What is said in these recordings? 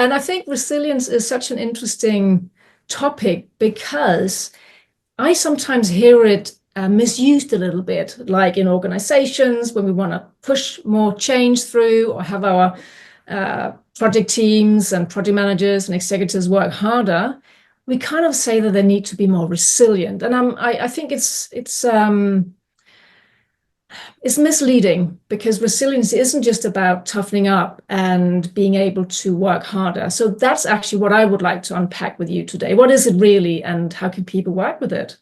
And I think resilience is such an interesting topic because I sometimes hear it misused a little bit, like in organizations when we want to push more change through or have our project teams and project managers and executives work harder. We kind of say that they need to be more resilient, and I think it's misleading because resilience isn't just about toughening up and being able to work harder. So that's actually what I would like to unpack with you today. What is it really, and how can people work with it?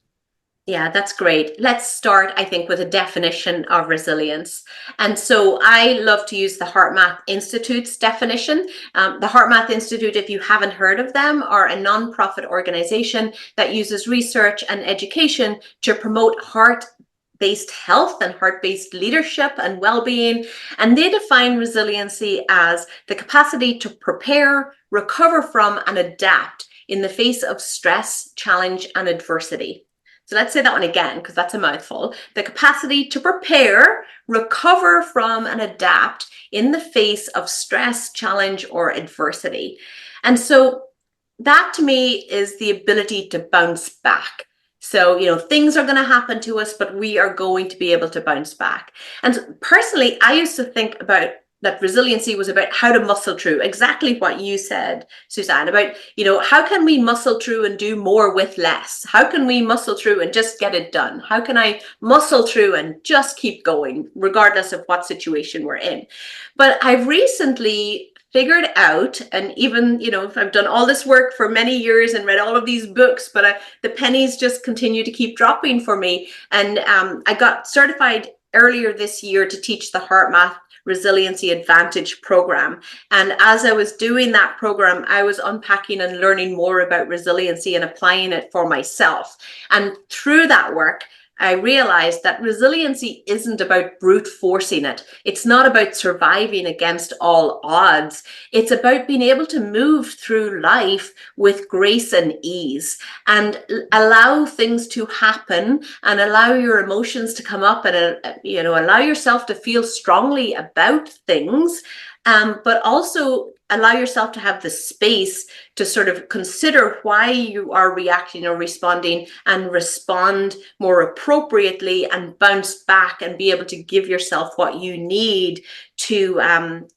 Yeah, that's great. Let's start, I think, with a definition of resilience. And so I love to use the HeartMath Institute's definition. The HeartMath Institute, if you haven't heard of them, are a nonprofit organization that uses research and education to promote heart-based health and heart-based leadership and well-being. And they define resiliency as the capacity to prepare, recover from, and adapt in the face of stress, challenge, and adversity. So let's say that one again, because that's a mouthful. The capacity to prepare, recover from, and adapt in the face of stress, challenge, or adversity. And so that to me is the ability to bounce back. So, things are going to happen to us, but we are going to be able to bounce back. And personally, I used to think about that resiliency was about how to muscle through, exactly what you said, Susanne, about, how can we muscle through and do more with less? How can we muscle through and just get it done? How can I muscle through and just keep going, regardless of what situation we're in? But I've recently figured out, and even, I've done all this work for many years and read all of these books, but the pennies just continue to keep dropping for me. And I got certified earlier this year to teach the HeartMath Resiliency Advantage program. And as I was doing that program, I was unpacking and learning more about resiliency and applying it for myself. And through that work, I realized that resiliency isn't about brute forcing it. It's not about surviving against all odds. It's about being able to move through life with grace and ease and allow things to happen and allow your emotions to come up and, allow yourself to feel strongly about things, but also allow yourself to have the space to sort of consider why you are reacting or responding and respond more appropriately and bounce back and be able to give yourself what you need to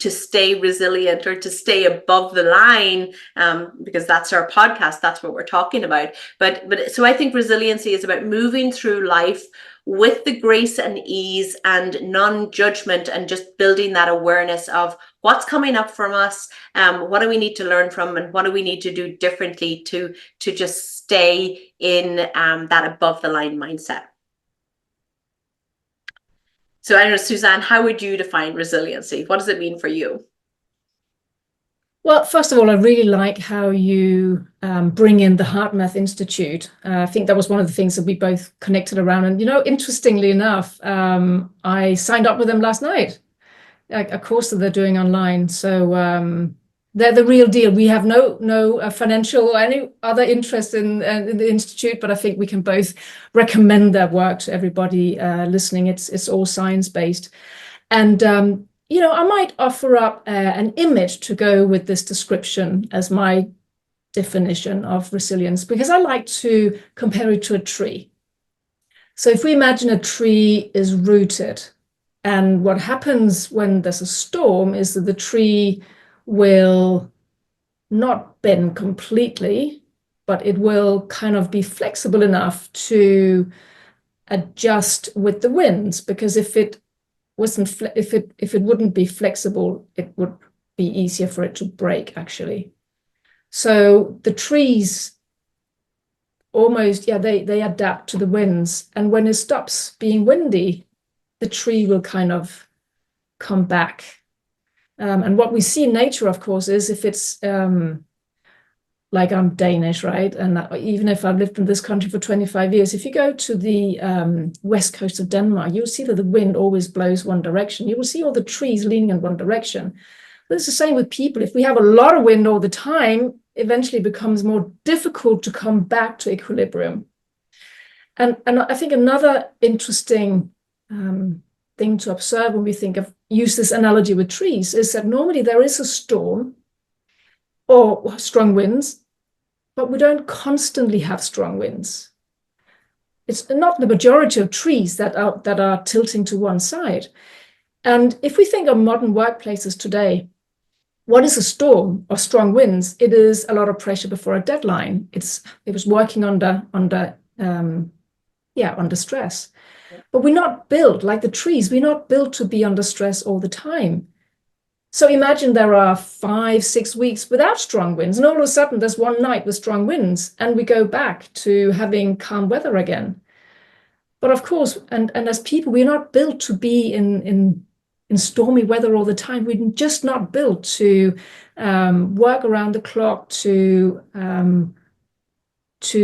stay resilient or to stay above the line, because that's our podcast. That's what we're talking about. But so I think resiliency is about moving through life with the grace and ease and non-judgment and just building that awareness of what's coming up from us, what do we need to learn from, and what do we need to do differently to just stay in that above the line mindset. So I don't know, Susanne, how would you define resiliency? What does it mean for you? Well, first of all, I really like how you bring in the HeartMath Institute. I think that was one of the things that we both connected around. And, interestingly enough, I signed up with them last night, a course that they're doing online. So they're the real deal. We have no financial or any other interest in the Institute, but I think we can both recommend their work to everybody listening. It's all science-based. And I might offer up an image to go with this description as my definition of resilience, because I like to compare it to a tree. So if we imagine a tree is rooted, and what happens when there's a storm is that the tree will not bend completely, but it will kind of be flexible enough to adjust with the winds, because if it wouldn't be flexible, it would be easier for it to break, actually. So the trees almost, they adapt to the winds. And when it stops being windy, the tree will kind of come back. And what we see in nature, of course, is if it's like, I'm Danish, right? And even if I've lived in this country for 25 years, if you go to the west coast of Denmark, you'll see that the wind always blows one direction. You will see all the trees leaning in one direction. But it's the same with people. If we have a lot of wind all the time, eventually it becomes more difficult to come back to equilibrium. And I think another interesting thing to observe when we use this analogy with trees is that normally there is a storm, or strong winds, but we don't constantly have strong winds. It's not the majority of trees that are tilting to one side. And if we think of modern workplaces today, what is a storm or strong winds? It is a lot of pressure before a deadline. It was working under stress. But we're not built like the trees. We're not built to be under stress all the time. So imagine there are 5-6 weeks without strong winds, and all of a sudden there's one night with strong winds, and we go back to having calm weather again. But of course, and as people, we're not built to be in stormy weather all the time. We're just not built to work around the clock, to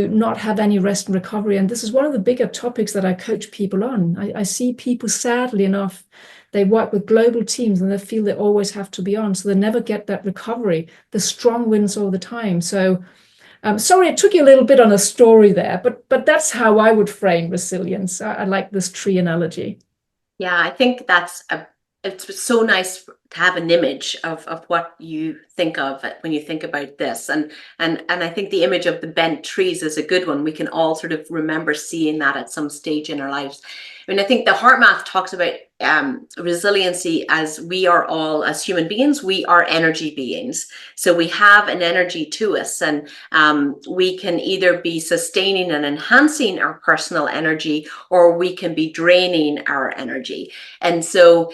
not have any rest and recovery. And this is one of the bigger topics that I coach people on. I see people, sadly enough, they work with global teams and they feel they always have to be on. So they never get that recovery, the strong winds all the time. So sorry, it took you a little bit on a story there, but that's how I would frame resilience. I like this tree analogy. Yeah, I think it's so nice to have an image of what you think of when you think about this. And I think the image of the bent trees is a good one. We can all sort of remember seeing that at some stage in our lives. I mean, I think the HeartMath talks about resiliency as we are all, as human beings, we are energy beings. So we have an energy to us, and we can either be sustaining and enhancing our personal energy, or we can be draining our energy. And so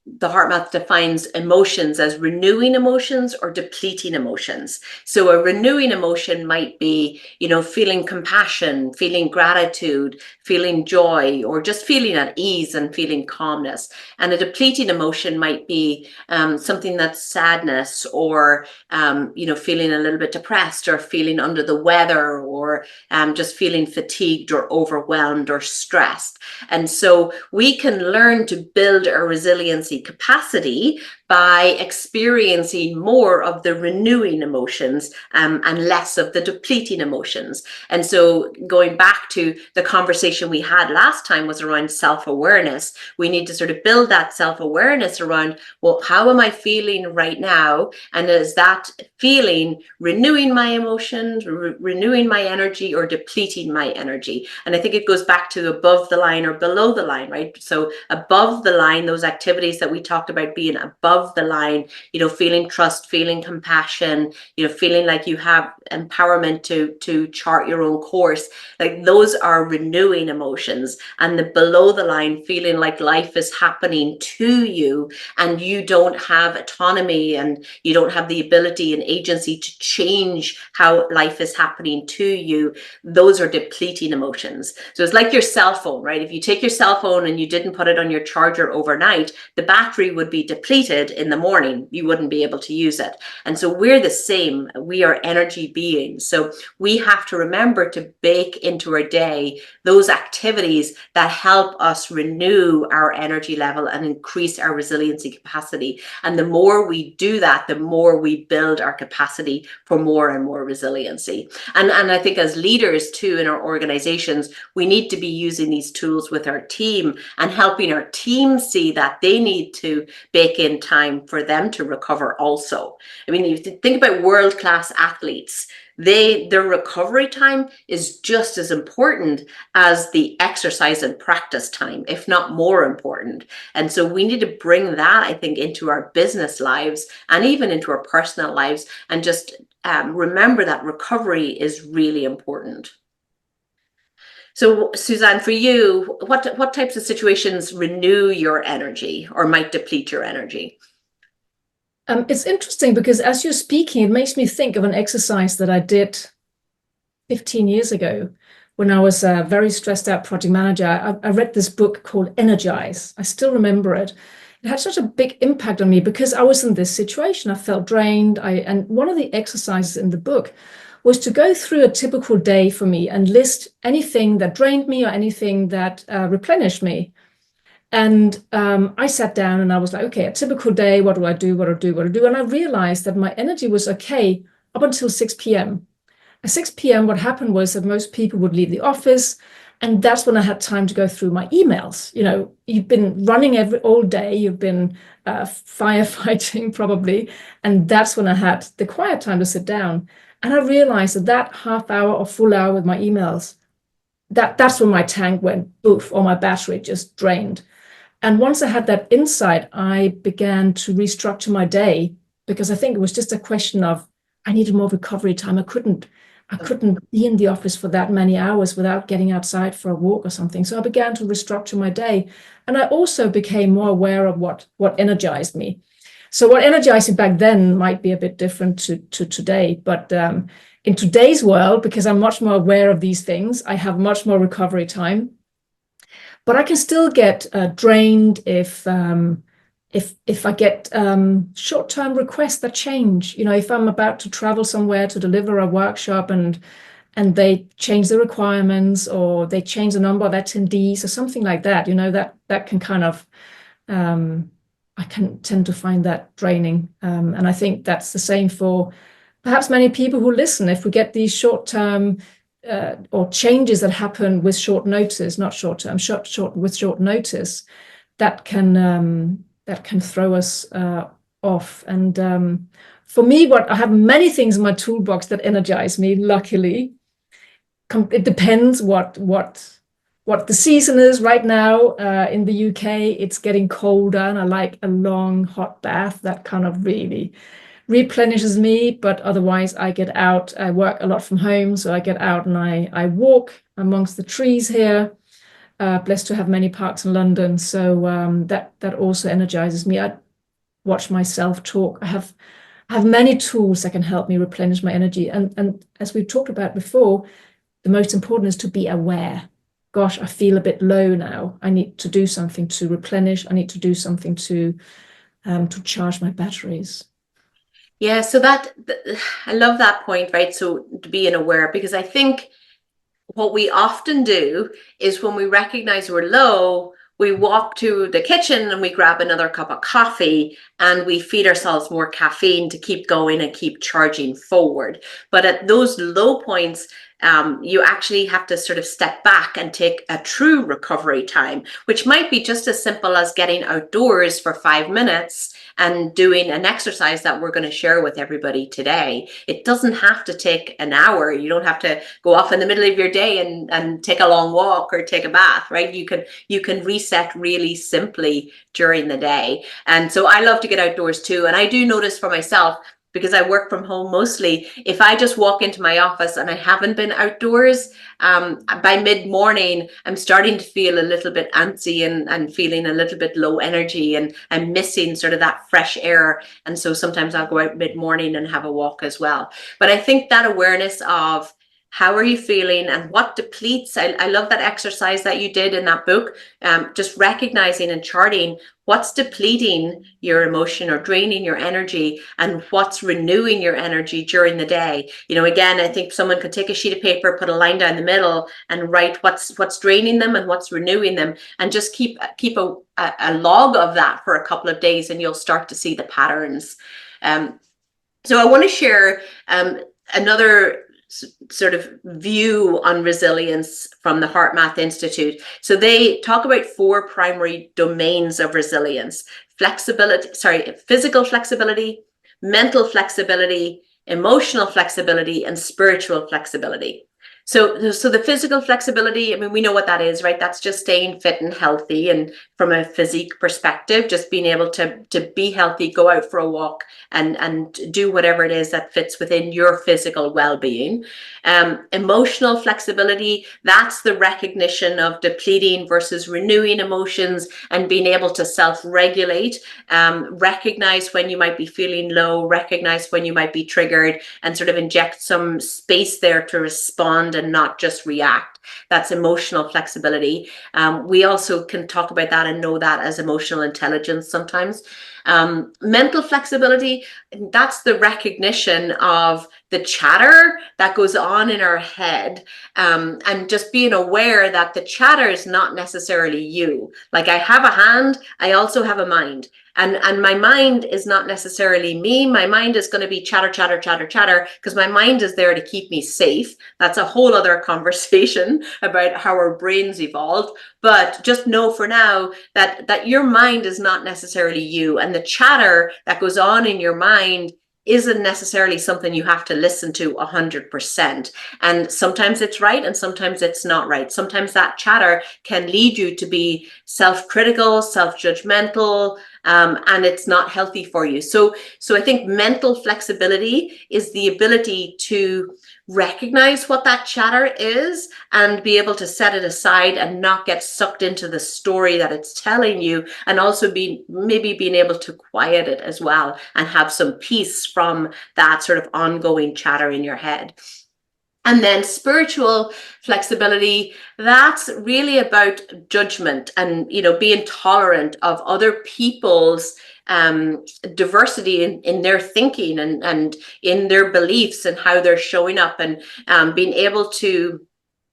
the HeartMath defines emotions as renewing emotions or depleting emotions. So a renewing emotion might be, feeling compassion, feeling gratitude, feeling joy, or just feeling at ease and feeling calmness. And a depleting emotion might be something that's sadness, or, feeling a little bit depressed, or feeling under the weather, or just feeling fatigued or overwhelmed or stressed. And so we can learn to build our resiliency capacity by experiencing more of the renewing emotions and less of the depleting emotions. And so going back to the conversation we had last time was around self-awareness. We need to sort of build that self-awareness around, well, how am I feeling right now? And is that feeling renewing my emotions, renewing my energy, or depleting my energy? And I think it goes back to above the line or below the line, right? So above the line, those activities that we talked about being above the line, feeling trust, feeling compassion, feeling like you have empowerment to chart your own course, like those are renewing emotions. And the below the line, feeling like life is happening to you and you don't have autonomy and you don't have the ability and agency to change how life is happening to you, those are depleting emotions. So it's like your cell phone, right? If you take your cell phone and you didn't put it on your charger overnight, the battery would be depleted in the morning. You wouldn't be able to use it. And so we're the same. We are energy beings. So we have to remember to bake into our day those activities that help us renew our energy level and increase our resiliency capacity. And the more we do that, the more we build our capacity for more and more resiliency. And I think as leaders too in our organizations, we need to be using these tools with our team and helping our team see that they need to bake in time for them to recover also. I mean, you think about world-class athletes, their recovery time is just as important as the exercise and practice time, if not more important. And so we need to bring that, I think, into our business lives and even into our personal lives, and just remember that recovery is really important. So Susanne, for you, what types of situations renew your energy or might deplete your energy? It's interesting because as you're speaking, it makes me think of an exercise that I did 15 years ago when I was a very stressed out project manager. I read this book called Energize. I still remember it. It had such a big impact on me because I was in this situation. I felt drained. And one of the exercises in the book was to go through a typical day for me and list anything that drained me or anything that replenished me. And I sat down and I was like, okay, a typical day, what do I do? What do I do? What do I do? And I realized that my energy was okay up until 6 p.m. At 6 p.m., what happened was that most people would leave the office And that's when I had time to go through my emails. You know, you've been running all day, you've been firefighting probably. And that's when I had the quiet time to sit down. And I realized that that half hour or full hour with my emails, that's when my tank went poof, or my battery just drained. And once I had that insight, I began to restructure my day, because I think it was just a question of I needed more recovery time. I couldn't be in the office for that many hours without getting outside for a walk or something. So I began to restructure my day. And I also became more aware of what energized me. So what energized me back then might be a bit different to today. But in today's world, because I'm much more aware of these things, I have much more recovery time. But I can still get drained if I get short-term requests that change. You know, if I'm about to travel somewhere to deliver a workshop and they change the requirements, or they change the number of attendees or something like that, you know, that can kind of I can tend to find that draining. And I think that's the same for perhaps many people who listen. If we get these short-term or changes that happen with short notice, not short-term, with short notice, that can throw us off. And for me, I have many things in my toolbox that energize me. Luckily, it depends what the season is right now. In the UK, it's getting colder, and I like a long hot bath that kind of really replenishes me. But otherwise, I get out. I work a lot from home, so I get out and I walk amongst the trees here. Blessed to have many parks in London, so that also energizes me. I watch my self-talk. I have many tools that can help me replenish my energy. And as we've talked about before, the most important is to be aware. Gosh, I feel a bit low now. I need to do something to replenish. I need to do something to charge my batteries. Yeah, so I love that point, right? So to being aware, because I think what we often do is when we recognize we're low, we walk to the kitchen and we grab another cup of coffee and we feed ourselves more caffeine to keep going and keep charging forward. But at those low points, you actually have to sort of step back and take a true recovery time, which might be just as simple as getting outdoors for 5 minutes and doing an exercise that we're going to share with everybody today. It doesn't have to take an hour. You don't have to go off in the middle of your day and take a long walk or take a bath, right? You can reset really simply during the day. And so I love to get outdoors too. And I do notice for myself, because I work from home mostly, if I just walk into my office and I haven't been outdoors, by mid-morning, I'm starting to feel a little bit antsy and feeling a little bit low energy, and I'm missing sort of that fresh air. And so sometimes I'll go out mid-morning and have a walk as well. But I think that awareness of how are you feeling and what depletes, I love that exercise that you did in that book, just recognizing and charting what's depleting your emotion or draining your energy and what's renewing your energy during the day. You know, again, I think someone could take a sheet of paper, put a line down the middle and write what's draining them and what's renewing them, and just keep a log of that for a couple of days, and you'll start to see the patterns. So I want to share another sort of view on resilience from the HeartMath Institute. So they talk about 4 primary domains of resilience: physical flexibility, mental flexibility, emotional flexibility, and spiritual flexibility. So the physical flexibility, I mean, we know what that is, right? That's just staying fit and healthy. And from a physique perspective, just being able to be healthy, go out for a walk and do whatever it is that fits within your physical well-being. Emotional flexibility, that's the recognition of depleting versus renewing emotions and being able to self-regulate, recognize when you might be feeling low, recognize when you might be triggered, and sort of inject some space there to respond and not just react. That's emotional flexibility. We also can talk about that and know that as emotional intelligence sometimes. Mental flexibility, that's the recognition of the chatter that goes on in our head, and just being aware that the chatter is not necessarily you. Like, I have a hand, I also have a mind. And my mind is not necessarily me. My mind is going to be chatter, chatter, chatter, chatter, because my mind is there to keep me safe. That's a whole other conversation. discussion about how our brains evolved, but just know for now that your mind is not necessarily you, and the chatter that goes on in your mind isn't necessarily something you have to listen to 100%. And sometimes it's right and sometimes it's not right. Sometimes that chatter can lead you to be self-critical, self-judgmental, and it's not healthy for you. So I think mental flexibility is the ability to recognize what that chatter is and be able to set it aside and not get sucked into the story that it's telling you, and also maybe being able to quiet it as well and have some peace from that sort of ongoing chatter in your head. And then spiritual flexibility, that's really about judgment and, being tolerant of other people's diversity in their thinking and in their beliefs and how they're showing up, and being able to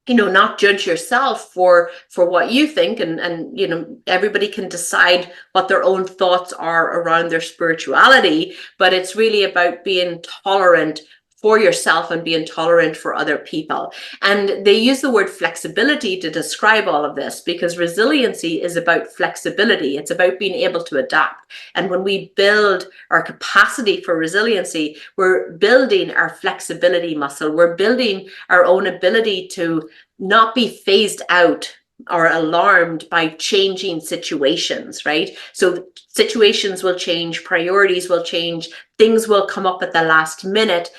not judge yourself for what you think, and everybody can decide what their own thoughts are around their spirituality, but it's really about being tolerant for yourself and being tolerant for other people. And they use the word flexibility to describe all of this, because resiliency is about flexibility. It's about being able to adapt. And when we build our capacity for resiliency, we're building our flexibility muscle. We're building our own ability to not be phased out or alarmed by changing situations, right? So situations will change, priorities will change, things will come up at the last minute.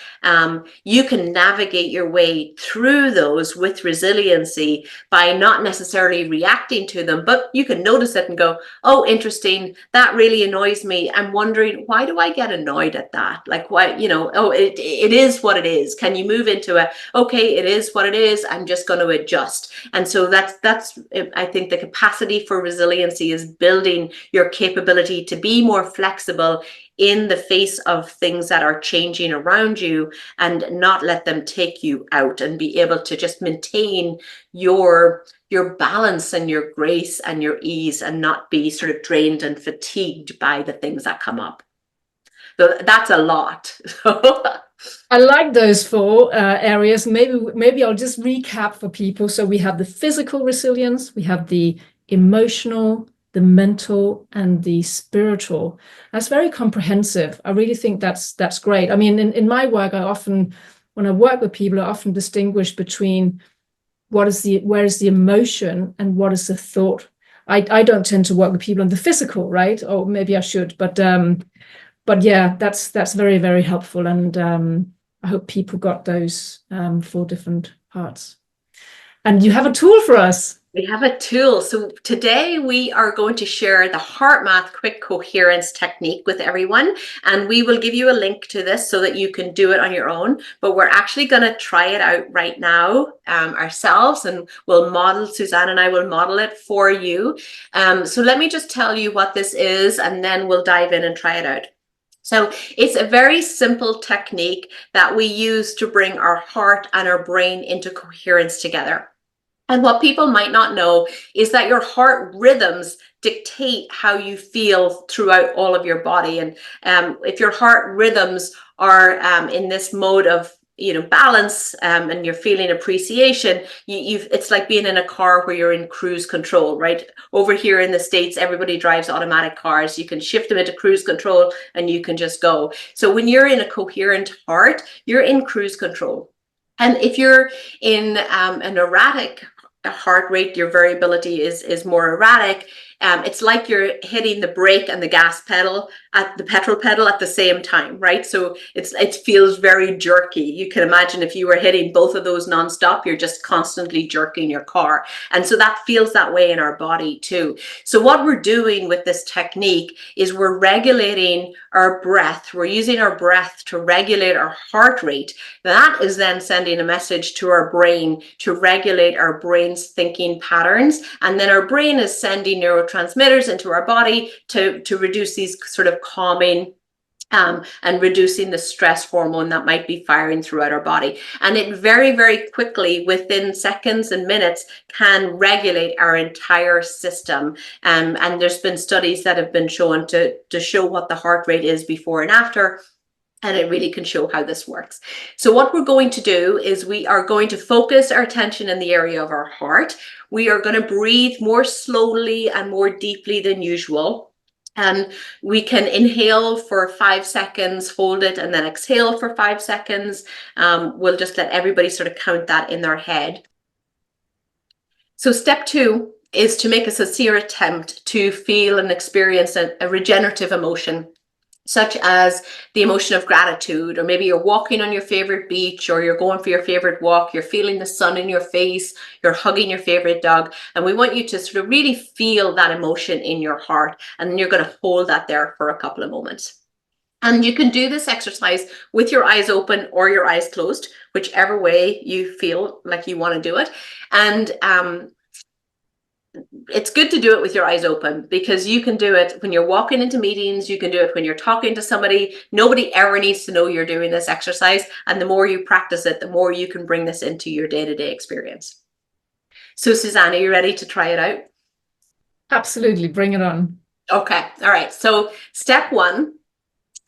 You can navigate your way through those with resiliency by not necessarily reacting to them, but you can notice it and go, oh, interesting, that really annoys me. I'm wondering, why do I get annoyed at that? Like, why, oh, it is what it is. Can you move into okay, it is what it is, I'm just going to adjust. And so that's I think the capacity for resiliency is building your capability to be more flexible in the face of things that are changing around you, and not let them take you out, and be able to just maintain your balance and your grace and your ease, and not be sort of drained and fatigued by the things that come up. So that's a lot. I like those four areas. Maybe I'll just recap for people. So we have the physical resilience, we have the emotional, the mental, and the spiritual. That's very comprehensive. I really think that's great. I mean, in my work, when I work with people, I often distinguish between where is the emotion and what is the thought. I don't tend to work with people on the physical, right? Or maybe I should, but yeah, that's very, very helpful. And I hope people got those 4 different parts. And you have a tool for us. We have a tool. So today we are going to share the HeartMath Quick Coherence Technique with everyone. And we will give you a link to this so that you can do it on your own. But we're actually going to try it out right now ourselves. And Susanne and I will model it for you. So let me just tell you what this is, and then we'll dive in and try it out. So it's a very simple technique that we use to bring our heart and our brain into coherence together. And what people might not know is that your heart rhythms dictate how you feel throughout all of your body. And if your heart rhythms are in this mode of balance, and you're feeling appreciation, it's like being in a car where you're in cruise control, right? Over here in the States, everybody drives automatic cars. You can shift them into cruise control and you can just go. So when you're in a coherent heart, you're in cruise control. And if you're in an erratic heart rate, your variability is more erratic. It's like you're hitting the brake and the gas pedal at the petrol pedal at the same time, right? So it feels very jerky. You can imagine if you were hitting both of those nonstop, you're just constantly jerking your car. And so that feels that way in our body too. So what we're doing with this technique is we're regulating our breath. We're using our breath to regulate our heart rate. That is then sending a message to our brain to regulate our brain's thinking patterns. And then our brain is sending neurotransmitters into our body to reduce these sort of calming and reducing the stress hormone that might be firing throughout our body. And it very, very quickly, within seconds and minutes, can regulate our entire system. And there's been studies that have been shown to show what the heart rate is before and after. And it really can show how this works. So what we're going to do is we are going to focus our attention in the area of our heart. We are going to breathe more slowly and more deeply than usual. And we can inhale for 5 seconds, hold it, and then exhale for 5 seconds. We'll just let everybody sort of count that in their head. So step 2 is to make a sincere attempt to feel and experience a regenerative emotion, such as the emotion of gratitude, or maybe you're walking on your favorite beach, or you're going for your favorite walk, you're feeling the sun in your face, you're hugging your favorite dog, and we want you to sort of really feel that emotion in your heart, and then you're going to hold that there for a couple of moments. And you can do this exercise with your eyes open or your eyes closed, whichever way you feel like you want to do it. And it's good to do it with your eyes open, because you can do it when you're walking into meetings, you can do it when you're talking to somebody. Nobody ever needs to know you're doing this exercise. And the more you practice it, the more you can bring this into your day-to-day experience. So Susanne, are you ready to try it out? Absolutely, bring it on. Okay, all right. So step 1,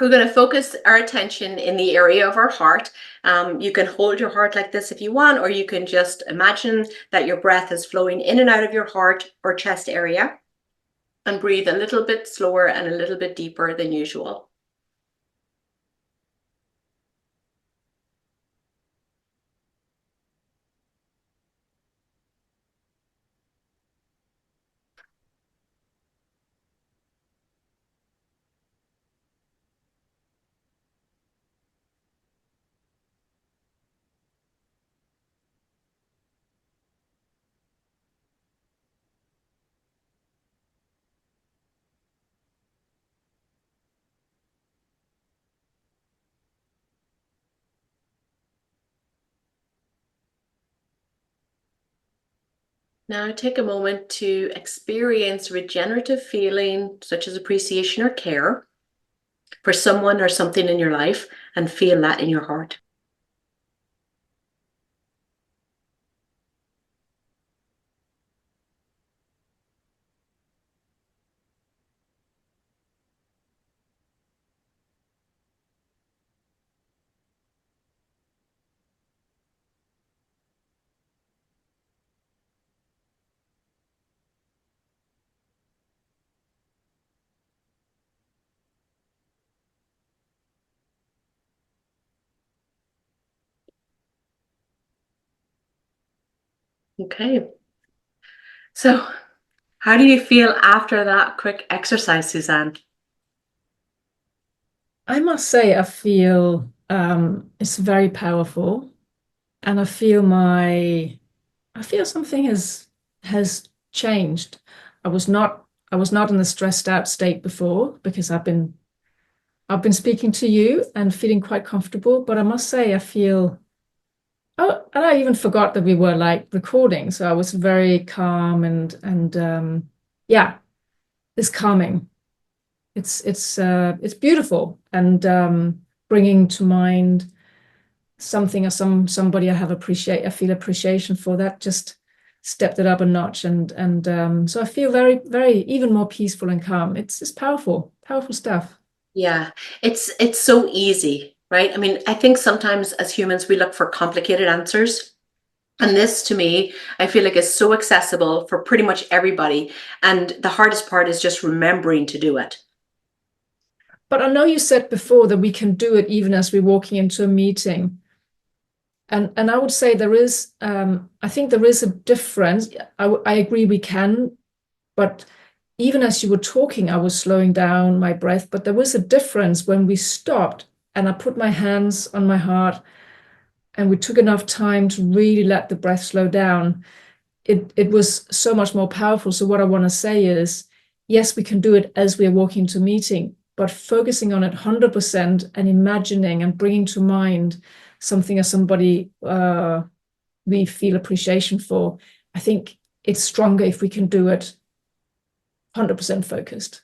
we're going to focus our attention in the area of our heart. You can hold your heart like this if you want, or you can just imagine that your breath is flowing in and out of your heart or chest area, and breathe a little bit slower and a little bit deeper than usual. Now take a moment to experience regenerative feeling, such as appreciation or care for someone or something in your life, and feel that in your heart. Okay. So how do you feel after that quick exercise, Susanne? I must say, I feel it's very powerful, and I feel something has changed. I was not in a stressed out state before, because I've been speaking to you and feeling quite comfortable. But I must say, I feel, oh, and I even forgot that we were like recording, so I was very calm, and yeah, it's calming. It's beautiful, and bringing to mind something or somebody I feel appreciation for, that just stepped it up a notch, and so I feel very, very even more peaceful and calm. It's powerful stuff. Yeah, it's so easy, right? I mean, I think sometimes as humans we look for complicated answers. And this, to me, I feel like is so accessible for pretty much everybody. And the hardest part is just remembering to do it. But I know you said before that we can do it even as we're walking into a meeting. And I would say there is, I think there is a difference. I agree we can, but even as you were talking, I was slowing down my breath. But there was a difference when we stopped and I put my hands on my heart and we took enough time to really let the breath slow down. It was so much more powerful. So what I want to say is, yes, we can do it as we're walking to a meeting, but focusing on it 100% and imagining and bringing to mind something or somebody we feel appreciation for. I think it's stronger if we can do it 100% focused.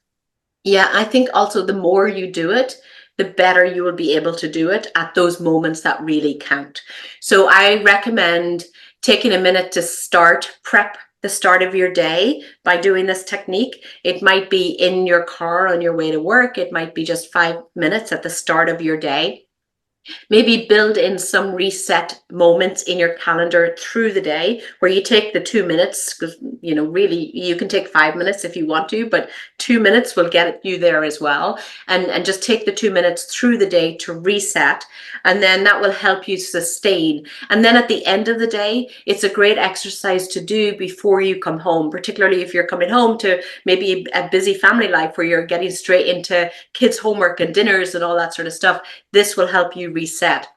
Yeah, I think also the more you do it, the better you will be able to do it at those moments that really count. So I recommend taking a minute to start, prep the start of your day by doing this technique. It might be in your car on your way to work. It might be just 5 minutes at the start of your day. Maybe build in some reset moments in your calendar through the day where you take the 2 minutes, because, you know, really you can take 5 minutes if you want to, but 2 minutes will get you there as well. And just take the 2 minutes through the day to reset. And then that will help you sustain. And then at the end of the day, it's a great exercise to do before you come home, particularly if you're coming home to maybe a busy family life where you're getting straight into kids' homework and dinners and all that sort of stuff. This will help you reset.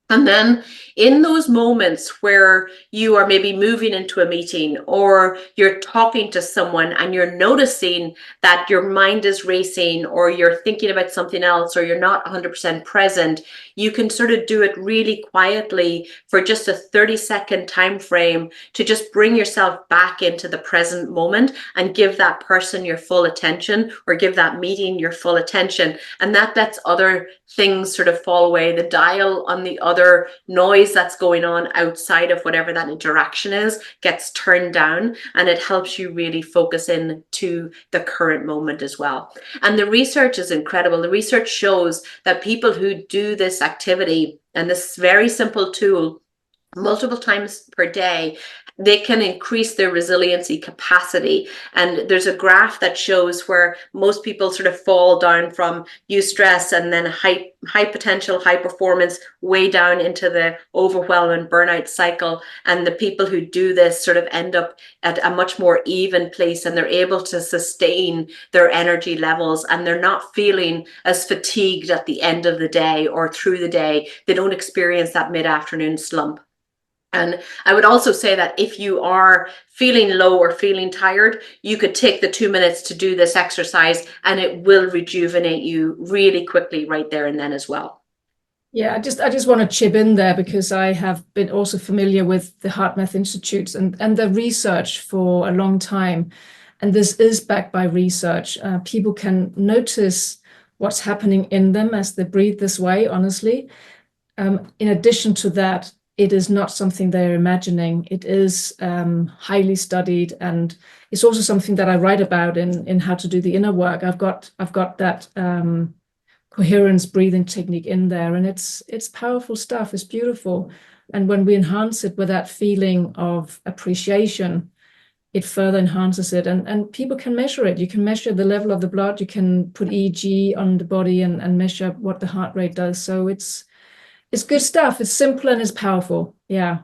And then in those moments where you are maybe moving into a meeting or you're talking to someone and you're noticing that your mind is racing or you're thinking about something else or you're not 100% present, you can sort of do it really quietly for just a 30-second time frame to just bring yourself back into the present moment and give that person your full attention or give that meeting your full attention. And that lets other things sort of fall away. The dial on the other noise that's going on outside of whatever that interaction is gets turned down, and it helps you really focus in to the current moment as well. And the research is incredible. The research shows that people who do this activity and this very simple tool multiple times per day, they can increase their resiliency capacity. And there's a graph that shows where most people sort of fall down from eustress and then high potential, high performance, way down into the overwhelm and burnout cycle. And the people who do this sort of end up at a much more even place, and they're able to sustain their energy levels, and they're not feeling as fatigued at the end of the day or through the day. They don't experience that mid-afternoon slump. And I would also say that if you are feeling low or feeling tired, you could take the 2 minutes to do this exercise, and it will rejuvenate you really quickly right there and then as well. Yeah, I just want to chip in there because I have been also familiar with the HeartMath Institute and the research for a long time. And this is backed by research. People can notice what's happening in them as they breathe this way, honestly. In addition to that, it is not something they're imagining. It is highly studied, and it's also something that I write about in how to do the inner work. I've got that coherence breathing technique in there, and it's powerful stuff. It's beautiful, and when we enhance it with that feeling of appreciation, it further enhances it. And people can measure it. You can measure the level of the blood. You can put EEG on the body and measure what the heart rate does. So it's good stuff. It's simple and it's powerful. Yeah.